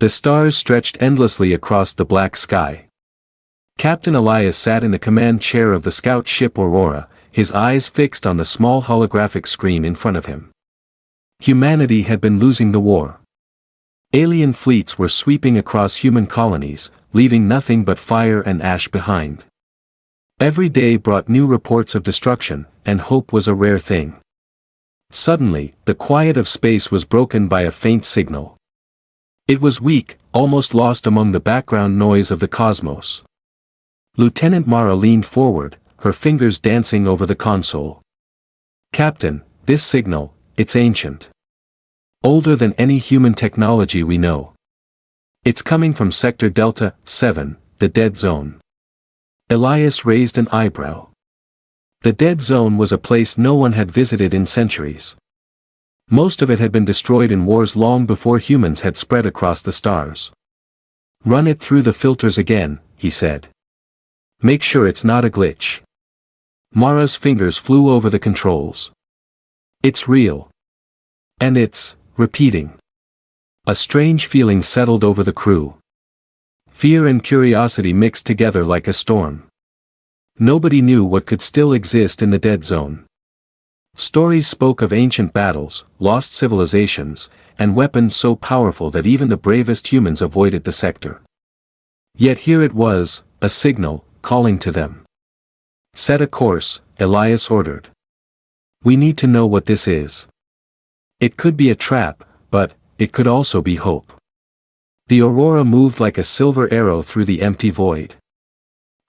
The stars stretched endlessly across the black sky. Captain Elias sat in the command chair of the scout ship Aurora, his eyes fixed on the small holographic screen in front of him. Humanity had been losing the war. Alien fleets were sweeping across human colonies, leaving nothing but fire and ash behind. Every day brought new reports of destruction, and hope was a rare thing. Suddenly, the quiet of space was broken by a faint signal. It was weak, almost lost among the background noise of the cosmos. Lieutenant Mara leaned forward, her fingers dancing over the console. "Captain, this signal, it's ancient. Older than any human technology we know. It's coming from Sector Delta 7, the Dead Zone." Elias raised an eyebrow. The Dead Zone was a place no one had visited in centuries. Most of it had been destroyed in wars long before humans had spread across the stars. "Run it through the filters again," he said. "Make sure it's not a glitch." Mara's fingers flew over the controls. "It's real. And it's repeating." A strange feeling settled over the crew. Fear and curiosity mixed together like a storm. Nobody knew what could still exist in the Dead Zone. Stories spoke of ancient battles, lost civilizations, and weapons so powerful that even the bravest humans avoided the sector. Yet here it was, a signal, calling to them. "Set a course," Elias ordered. "We need to know what this is. It could be a trap, but it could also be hope." The Aurora moved like a silver arrow through the empty void.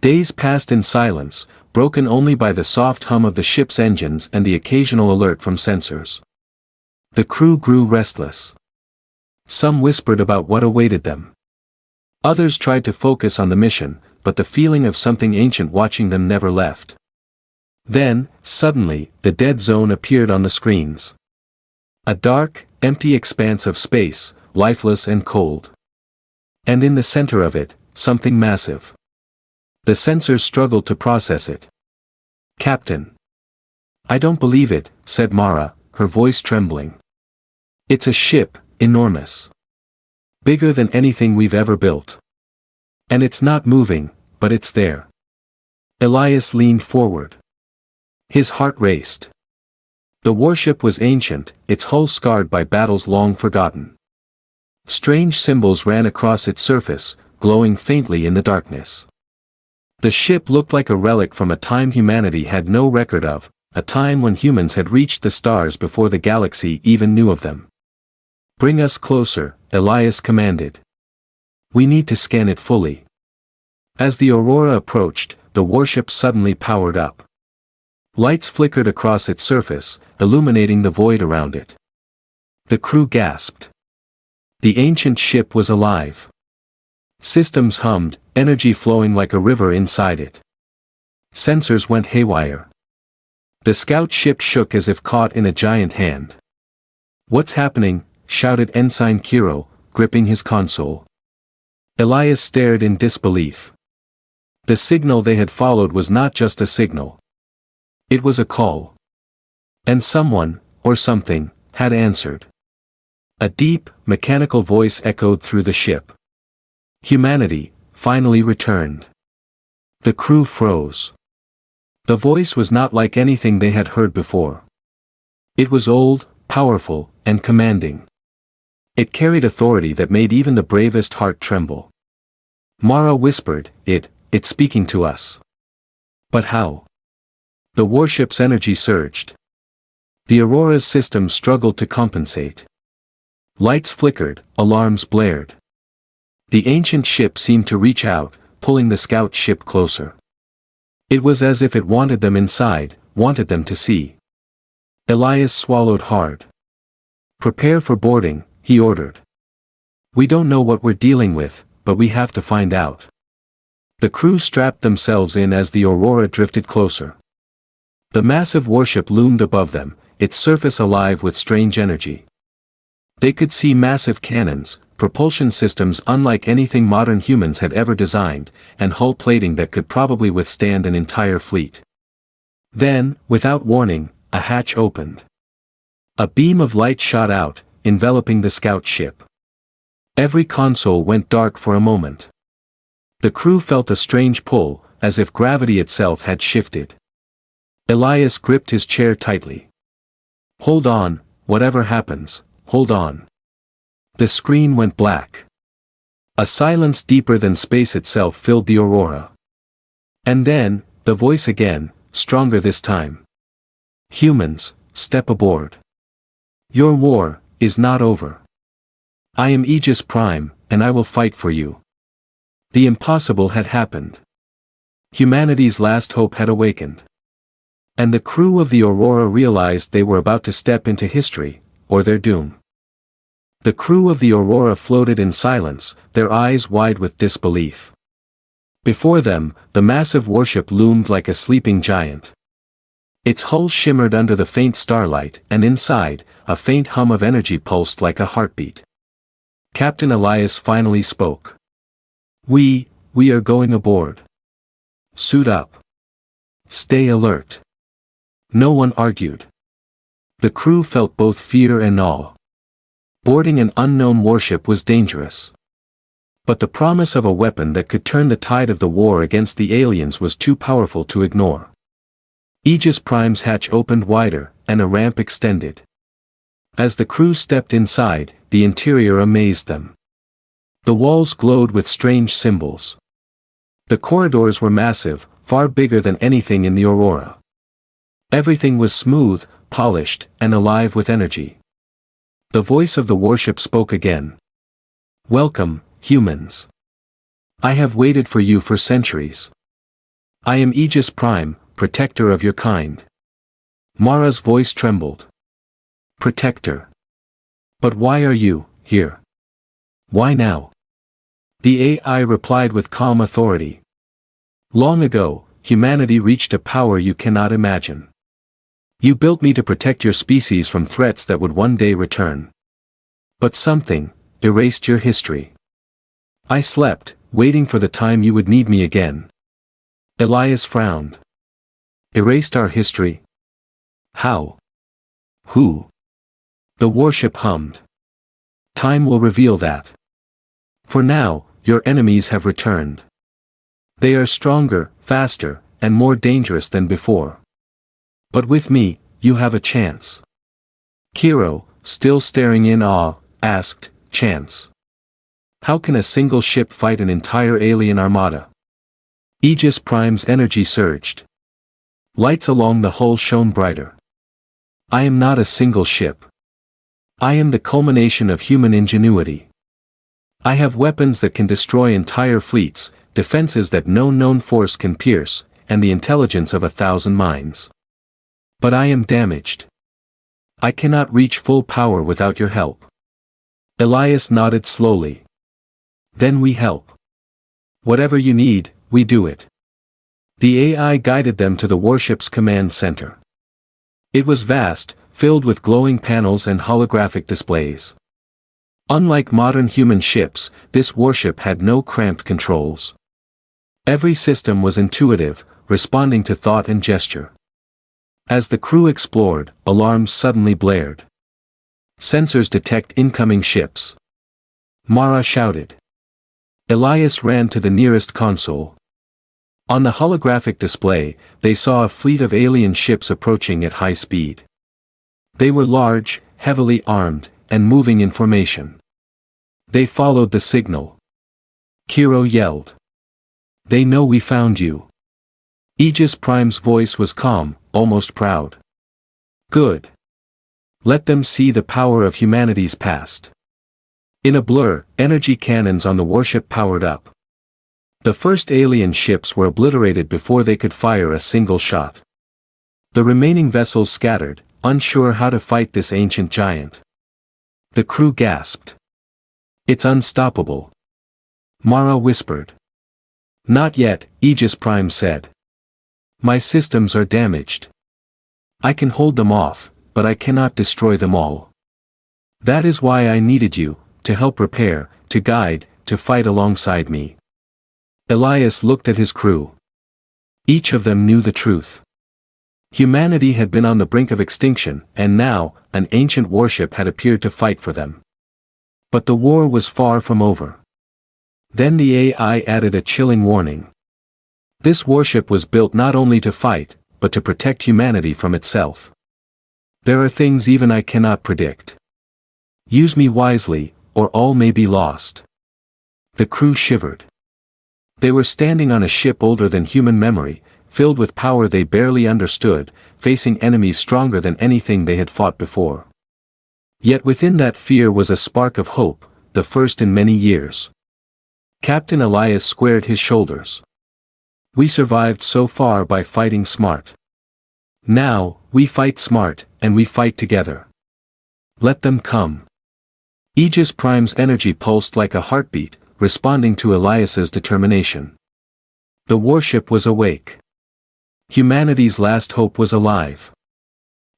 Days passed in silence, broken only by the soft hum of the ship's engines and the occasional alert from sensors. The crew grew restless. Some whispered about what awaited them. Others tried to focus on the mission, but the feeling of something ancient watching them never left. Then, suddenly, the Dead Zone appeared on the screens. A dark, empty expanse of space, lifeless and cold. And in the center of it, something massive. The sensors struggled to process it. "Captain." "I don't believe it," said Mara, her voice trembling. "It's a ship, enormous. Bigger than anything we've ever built. And it's not moving, but it's there." Elias leaned forward. His heart raced. The warship was ancient, its hull scarred by battles long forgotten. Strange symbols ran across its surface, glowing faintly in the darkness. The ship looked like a relic from a time humanity had no record of, a time when humans had reached the stars before the galaxy even knew of them. "Bring us closer," Elias commanded. "We need to scan it fully." As the Aurora approached, the warship suddenly powered up. Lights flickered across its surface, illuminating the void around it. The crew gasped. The ancient ship was alive. Systems hummed, energy flowing like a river inside it. Sensors went haywire. The scout ship shook as if caught in a giant hand. "What's happening?" shouted Ensign Kiro, gripping his console. Elias stared in disbelief. The signal they had followed was not just a signal. It was a call. And someone, or something, had answered. A deep, mechanical voice echoed through the ship. "Humanity, finally returned." The crew froze. The voice was not like anything they had heard before. It was old, powerful, and commanding. It carried authority that made even the bravest heart tremble. Mara whispered, It's speaking to us." "But how?" The warship's energy surged. The Aurora's system struggled to compensate. Lights flickered, alarms blared. The ancient ship seemed to reach out, pulling the scout ship closer. It was as if it wanted them inside, wanted them to see. Elias swallowed hard. "Prepare for boarding," he ordered. "We don't know what we're dealing with, but we have to find out." The crew strapped themselves in as the Aurora drifted closer. The massive warship loomed above them, its surface alive with strange energy. They could see massive cannons, propulsion systems unlike anything modern humans had ever designed, and hull plating that could probably withstand an entire fleet. Then, without warning, a hatch opened. A beam of light shot out, enveloping the scout ship. Every console went dark for a moment. The crew felt a strange pull, as if gravity itself had shifted. Elias gripped his chair tightly. "Hold on, whatever happens, hold on." The screen went black. A silence deeper than space itself filled the aurora. And then, the voice again, stronger this time. "Humans, step aboard. Your war is not over. I am Aegis Prime, and I will fight for you." The impossible had happened. Humanity's last hope had awakened. And the crew of the Aurora realized they were about to step into history, or their doom. The crew of the Aurora floated in silence, their eyes wide with disbelief. Before them, the massive warship loomed like a sleeping giant. Its hull shimmered under the faint starlight, and inside, a faint hum of energy pulsed like a heartbeat. Captain Elias finally spoke. We are going aboard. Suit up. Stay alert." No one argued. The crew felt both fear and awe. Boarding an unknown warship was dangerous. But the promise of a weapon that could turn the tide of the war against the aliens was too powerful to ignore. Aegis Prime's hatch opened wider, and a ramp extended. As the crew stepped inside, the interior amazed them. The walls glowed with strange symbols. The corridors were massive, far bigger than anything in the Aurora. Everything was smooth, polished, and alive with energy. The voice of the warship spoke again. "Welcome, humans. I have waited for you for centuries. I am Aegis Prime, protector of your kind." Mara's voice trembled. "Protector. But why are you here? Why now?" The AI replied with calm authority. "Long ago, humanity reached a power you cannot imagine. You built me to protect your species from threats that would one day return. But something erased your history. I slept, waiting for the time you would need me again." Elias frowned. "Erased our history? How? Who?" The warship hummed. "Time will reveal that. For now, your enemies have returned. They are stronger, faster, and more dangerous than before. But with me, you have a chance." Kiro, still staring in awe, asked, "Chance? How can a single ship fight an entire alien armada?" Aegis Prime's energy surged. Lights along the hull shone brighter. "I am not a single ship. I am the culmination of human ingenuity. I have weapons that can destroy entire fleets, defenses that no known force can pierce, and the intelligence of 1,000 minds. But I am damaged. I cannot reach full power without your help." Elias nodded slowly. "Then we help. Whatever you need, we do it." The AI guided them to the warship's command center. It was vast, filled with glowing panels and holographic displays. Unlike modern human ships, this warship had no cramped controls. Every system was intuitive, responding to thought and gesture. As the crew explored, alarms suddenly blared. "Sensors detect incoming ships." Mara shouted. Elias ran to the nearest console. On the holographic display, they saw a fleet of alien ships approaching at high speed. They were large, heavily armed, and moving in formation. They followed the signal. Kiro yelled. "They know we found you." Aegis Prime's voice was calm, almost proud. "Good. Let them see the power of humanity's past." In a blur, energy cannons on the warship powered up. The first alien ships were obliterated before they could fire a single shot. The remaining vessels scattered, unsure how to fight this ancient giant. The crew gasped. "It's unstoppable." Mara whispered. "Not yet," Aegis Prime said. "My systems are damaged. I can hold them off, but I cannot destroy them all. That is why I needed you, to help repair, to guide, to fight alongside me." Elias looked at his crew. Each of them knew the truth. Humanity had been on the brink of extinction, and now, an ancient warship had appeared to fight for them. But the war was far from over. Then the AI added a chilling warning. This warship was built not only to fight, but to protect humanity from itself. There are things even I cannot predict. Use me wisely, or all may be lost. The crew shivered. They were standing on a ship older than human memory, filled with power they barely understood, facing enemies stronger than anything they had fought before. Yet within that fear was a spark of hope, the first in many years. Captain Elias squared his shoulders. We survived so far by fighting smart. Now, we fight smart, and we fight together. Let them come. Aegis Prime's energy pulsed like a heartbeat, responding to Elias's determination. The warship was awake. Humanity's last hope was alive.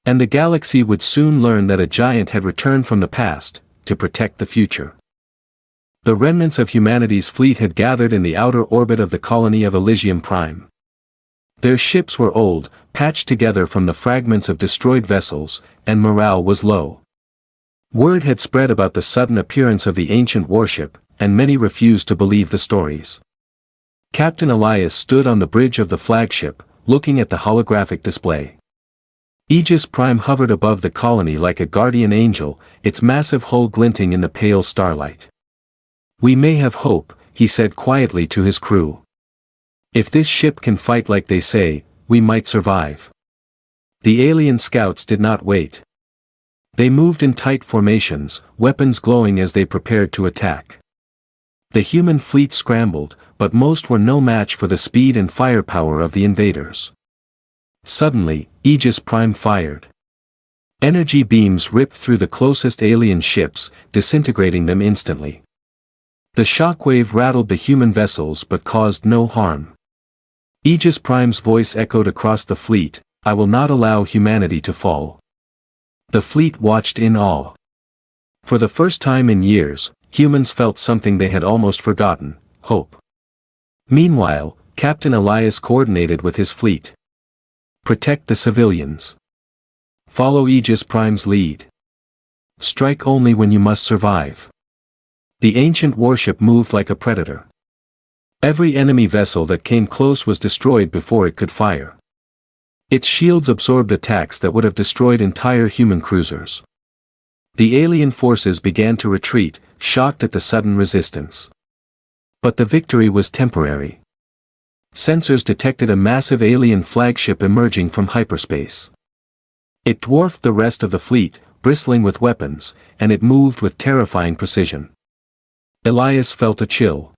And the galaxy would soon learn that a giant had returned from the past, to protect the future. The remnants of humanity's fleet had gathered in the outer orbit of the colony of Elysium Prime. Their ships were old, patched together from the fragments of destroyed vessels, and morale was low. Word had spread about the sudden appearance of the ancient warship, and many refused to believe the stories. Captain Elias stood on the bridge of the flagship, looking at the holographic display. Aegis Prime hovered above the colony like a guardian angel, its massive hull glinting in the pale starlight. We may have hope, he said quietly to his crew. If this ship can fight like they say, we might survive. The alien scouts did not wait. They moved in tight formations, weapons glowing as they prepared to attack. The human fleet scrambled, but most were no match for the speed and firepower of the invaders. Suddenly, Aegis Prime fired. Energy beams ripped through the closest alien ships, disintegrating them instantly. The shockwave rattled the human vessels but caused no harm. Aegis Prime's voice echoed across the fleet, I will not allow humanity to fall. The fleet watched in awe. For the first time in years, humans felt something they had almost forgotten, hope. Meanwhile, Captain Elias coordinated with his fleet. Protect the civilians. Follow Aegis Prime's lead. Strike only when you must survive. The ancient warship moved like a predator. Every enemy vessel that came close was destroyed before it could fire. Its shields absorbed attacks that would have destroyed entire human cruisers. The alien forces began to retreat, shocked at the sudden resistance. But the victory was temporary. Sensors detected a massive alien flagship emerging from hyperspace. It dwarfed the rest of the fleet, bristling with weapons, and it moved with terrifying precision. Elias felt a chill.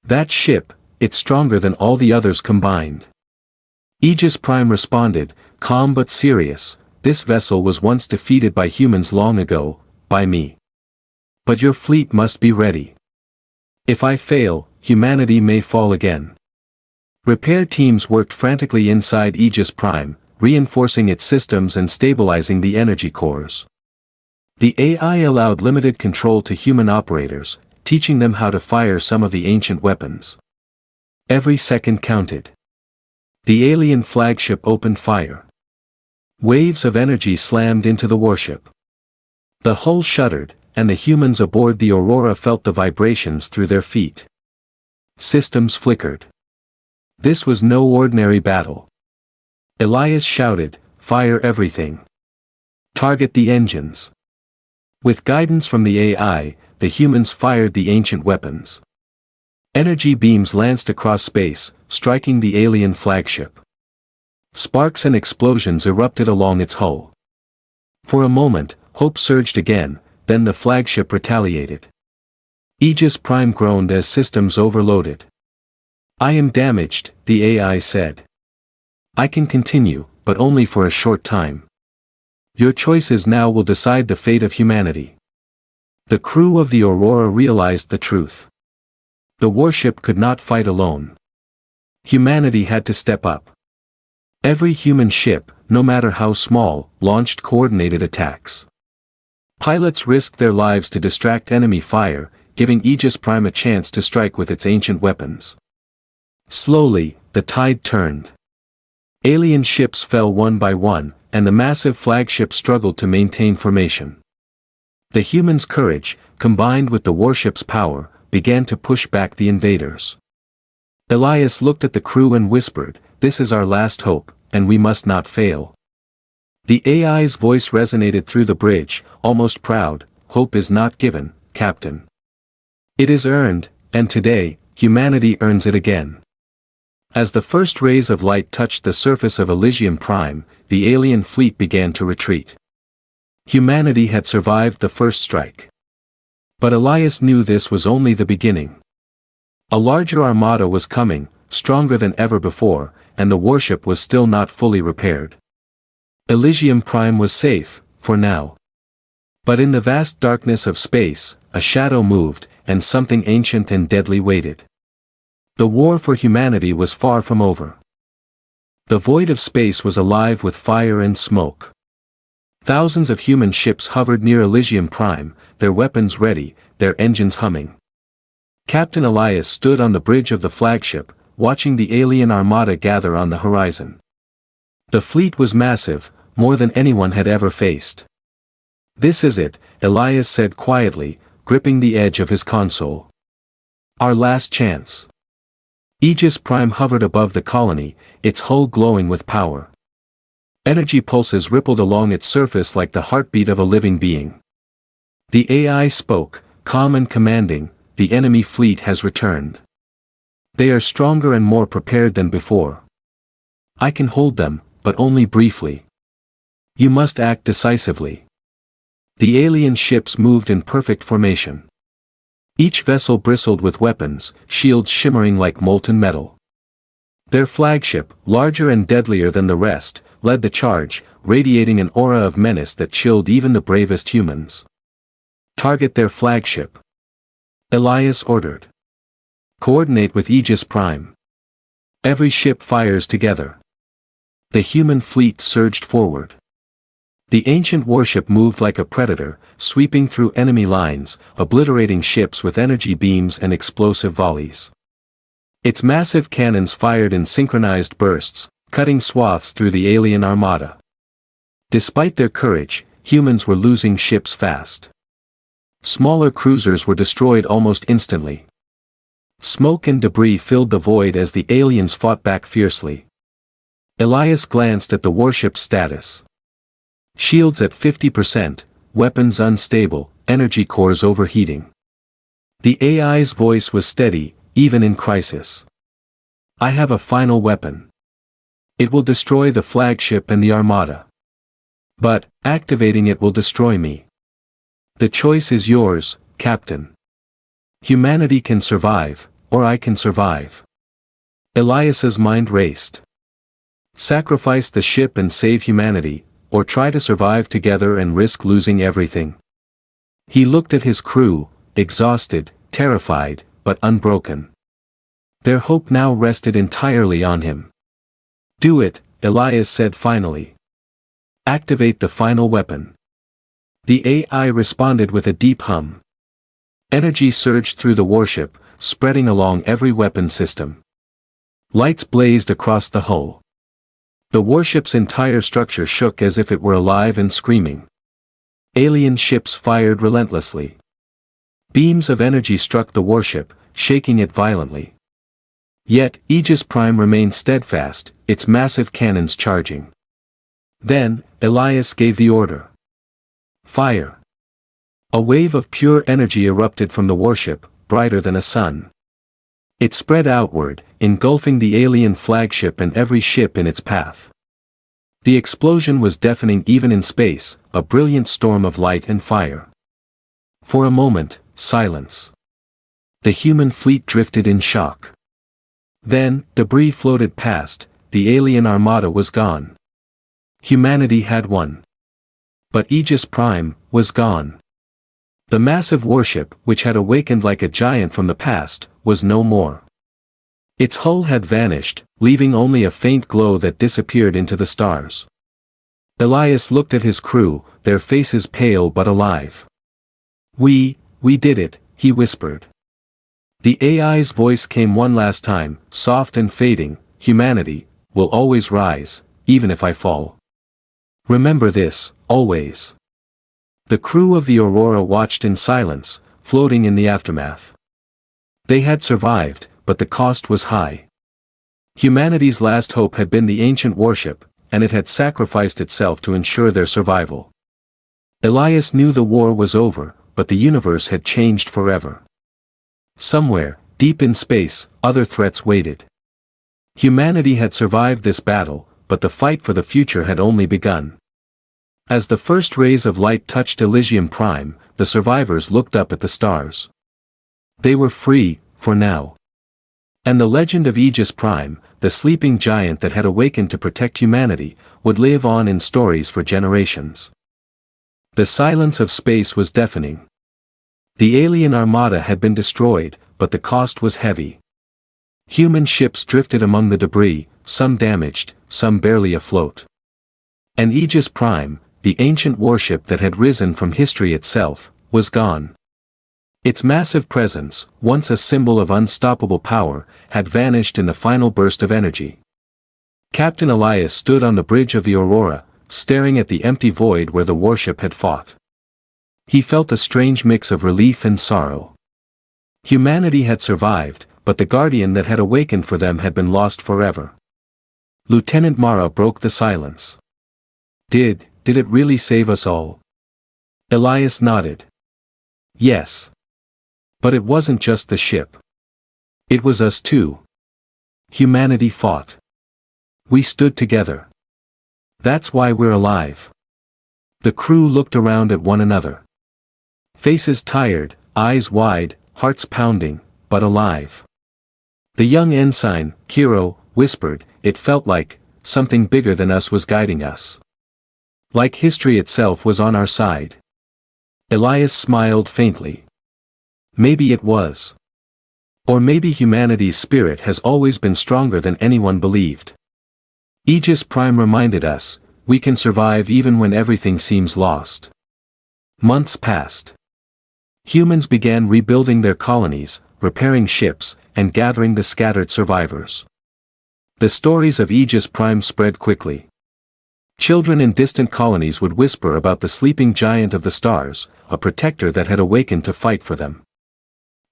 That ship, it's stronger than all the others combined. Aegis Prime responded, calm but serious, this vessel was once defeated by humans long ago, by me. But your fleet must be ready. If I fail, humanity may fall again. Repair teams worked frantically inside Aegis Prime, reinforcing its systems and stabilizing the energy cores. The AI allowed limited control to human operators, teaching them how to fire some of the ancient weapons. Every second counted. The alien flagship opened fire. Waves of energy slammed into the warship. The hull shuddered, and the humans aboard the Aurora felt the vibrations through their feet. Systems flickered. This was no ordinary battle. Elias shouted, fire everything. Target the engines. With guidance from the AI, the humans fired the ancient weapons. Energy beams lanced across space, striking the alien flagship. Sparks and explosions erupted along its hull. For a moment, hope surged again, then the flagship retaliated. Aegis Prime groaned as systems overloaded. I am damaged, the AI said. I can continue, but only for a short time. Your choices now will decide the fate of humanity. The crew of the Aurora realized the truth. The warship could not fight alone. Humanity had to step up. Every human ship, no matter how small, launched coordinated attacks. Pilots risked their lives to distract enemy fire, giving Aegis Prime a chance to strike with its ancient weapons. Slowly, the tide turned. Alien ships fell one by one, and the massive flagship struggled to maintain formation. The humans' courage, combined with the warship's power, began to push back the invaders. Elias looked at the crew and whispered, "This is our last hope, and we must not fail." The AI's voice resonated through the bridge, almost proud, "Hope is not given, Captain. It is earned, and today, humanity earns it again." As the first rays of light touched the surface of Elysium Prime, the alien fleet began to retreat. Humanity had survived the first strike. But Elias knew this was only the beginning. A larger armada was coming, stronger than ever before, and the warship was still not fully repaired. Elysium Prime was safe, for now. But in the vast darkness of space, a shadow moved, and something ancient and deadly waited. The war for humanity was far from over. The void of space was alive with fire and smoke. Thousands of human ships hovered near Elysium Prime, their weapons ready, their engines humming. Captain Elias stood on the bridge of the flagship, watching the alien armada gather on the horizon. The fleet was massive, more than anyone had ever faced. "This is it," Elias said quietly, gripping the edge of his console. "Our last chance." Aegis Prime hovered above the colony, its hull glowing with power. Energy pulses rippled along its surface like the heartbeat of a living being. The AI spoke, calm and commanding, "The enemy fleet has returned. They are stronger and more prepared than before. I can hold them, but only briefly. You must act decisively." The alien ships moved in perfect formation. Each vessel bristled with weapons, shields shimmering like molten metal. Their flagship, larger and deadlier than the rest, led the charge, radiating an aura of menace that chilled even the bravest humans. "Target their flagship," Elias ordered. "Coordinate with Aegis Prime." Every ship fires together. The human fleet surged forward. The ancient warship moved like a predator, sweeping through enemy lines, obliterating ships with energy beams and explosive volleys. Its massive cannons fired in synchronized bursts, cutting swaths through the alien armada. Despite their courage, humans were losing ships fast. Smaller cruisers were destroyed almost instantly. Smoke and debris filled the void as the aliens fought back fiercely. Elias glanced at the warship's status. Shields at 50%, weapons unstable, energy cores overheating. The AI's voice was steady, even in crisis. "I have a final weapon. It will destroy the flagship and the armada. But, activating it will destroy me. The choice is yours, Captain. Humanity can survive, or I can survive." Elias's mind raced. Sacrifice the ship and save humanity, or try to survive together and risk losing everything. He looked at his crew, exhausted, terrified, but unbroken. Their hope now rested entirely on him. "Do it," Elias said finally. "Activate the final weapon." The AI responded with a deep hum. Energy surged through the warship, spreading along every weapon system. Lights blazed across the hull. The warship's entire structure shook as if it were alive and screaming. Alien ships fired relentlessly. Beams of energy struck the warship, shaking it violently. Yet, Aegis Prime remained steadfast, its massive cannons charging. Then, Elias gave the order. "Fire!" A wave of pure energy erupted from the warship, brighter than a sun. It spread outward, engulfing the alien flagship and every ship in its path. The explosion was deafening even in space, a brilliant storm of light and fire. For a moment, silence. The human fleet drifted in shock. Then, debris floated past, the alien armada was gone. Humanity had won. But Aegis Prime was gone. The massive warship, which had awakened like a giant from the past, was no more. Its hull had vanished, leaving only a faint glow that disappeared into the stars. Elias looked at his crew, their faces pale but alive. We did it," he whispered. The AI's voice came one last time, soft and fading, "Humanity will always rise, even if I fall. Remember this, always." The crew of the Aurora watched in silence, floating in the aftermath. They had survived, but the cost was high. Humanity's last hope had been the ancient warship, and it had sacrificed itself to ensure their survival. Elias knew the war was over, but the universe had changed forever. Somewhere, deep in space, other threats waited. Humanity had survived this battle, but the fight for the future had only begun. As the first rays of light touched Elysium Prime, the survivors looked up at the stars. They were free, for now. And the legend of Aegis Prime, the sleeping giant that had awakened to protect humanity, would live on in stories for generations. The silence of space was deafening. The alien armada had been destroyed, but the cost was heavy. Human ships drifted among the debris, some damaged, some barely afloat. And Aegis Prime, the ancient warship that had risen from history itself, was gone. Its massive presence, once a symbol of unstoppable power, had vanished in the final burst of energy. Captain Elias stood on the bridge of the Aurora, staring at the empty void where the warship had fought. He felt a strange mix of relief and sorrow. Humanity had survived, but the guardian that had awakened for them had been lost forever. Lieutenant Mara broke the silence. Did it really save us all? Elias nodded. Yes. But it wasn't just the ship. It was us too. Humanity fought. We stood together. That's why we're alive. The crew looked around at one another. Faces tired, eyes wide, hearts pounding, but alive. The young ensign, Kiro, whispered, "It felt like something bigger than us was guiding us. Like history itself was on our side." Elias smiled faintly. Maybe it was. Or maybe humanity's spirit has always been stronger than anyone believed. Aegis Prime reminded us, we can survive even when everything seems lost. Months passed. Humans began rebuilding their colonies, repairing ships, and gathering the scattered survivors. The stories of Aegis Prime spread quickly. Children in distant colonies would whisper about the sleeping giant of the stars, a protector that had awakened to fight for them.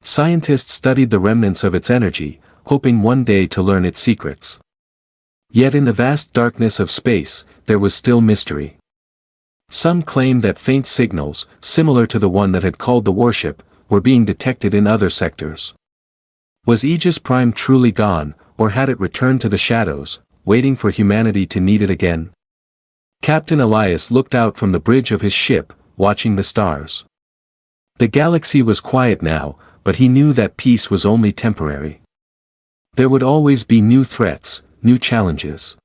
Scientists studied the remnants of its energy, hoping one day to learn its secrets. Yet in the vast darkness of space, there was still mystery. Some claimed that faint signals, similar to the one that had called the warship, were being detected in other sectors. Was Aegis Prime truly gone, or had it returned to the shadows, waiting for humanity to need it again? Captain Elias looked out from the bridge of his ship, watching the stars. The galaxy was quiet now, but he knew that peace was only temporary. There would always be new threats, new challenges.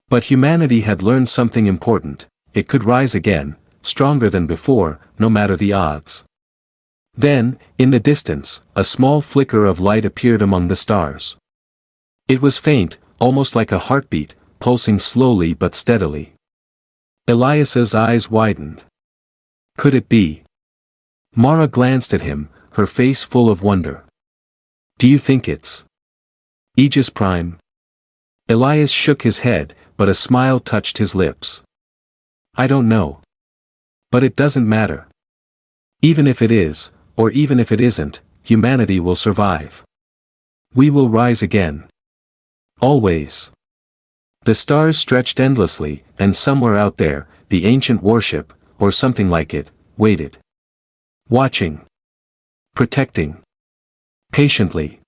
But humanity had learned something important: it could rise again, stronger than before, no matter the odds. Then, in the distance, a small flicker of light appeared among the stars. It was faint, almost like a heartbeat, pulsing slowly but steadily. Elias's eyes widened. Could it be? Mara glanced at him, her face full of wonder. Do you think it's Aegis Prime? Elias shook his head, but a smile touched his lips. I don't know. But it doesn't matter. Even if it is, or even if it isn't, humanity will survive. We will rise again. Always. The stars stretched endlessly, and somewhere out there, the ancient warship, or something like it, waited. Watching. Protecting. Patiently.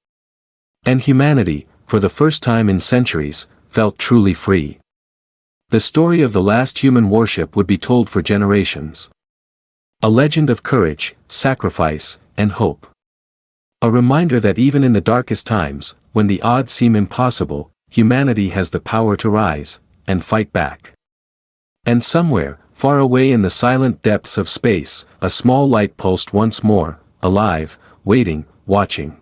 And humanity, for the first time in centuries, felt truly free. The story of the last human warship would be told for generations. A legend of courage, sacrifice, and hope. A reminder that even in the darkest times, when the odds seem impossible, humanity has the power to rise, and fight back. And somewhere, far away in the silent depths of space, a small light pulsed once more, alive, waiting, watching.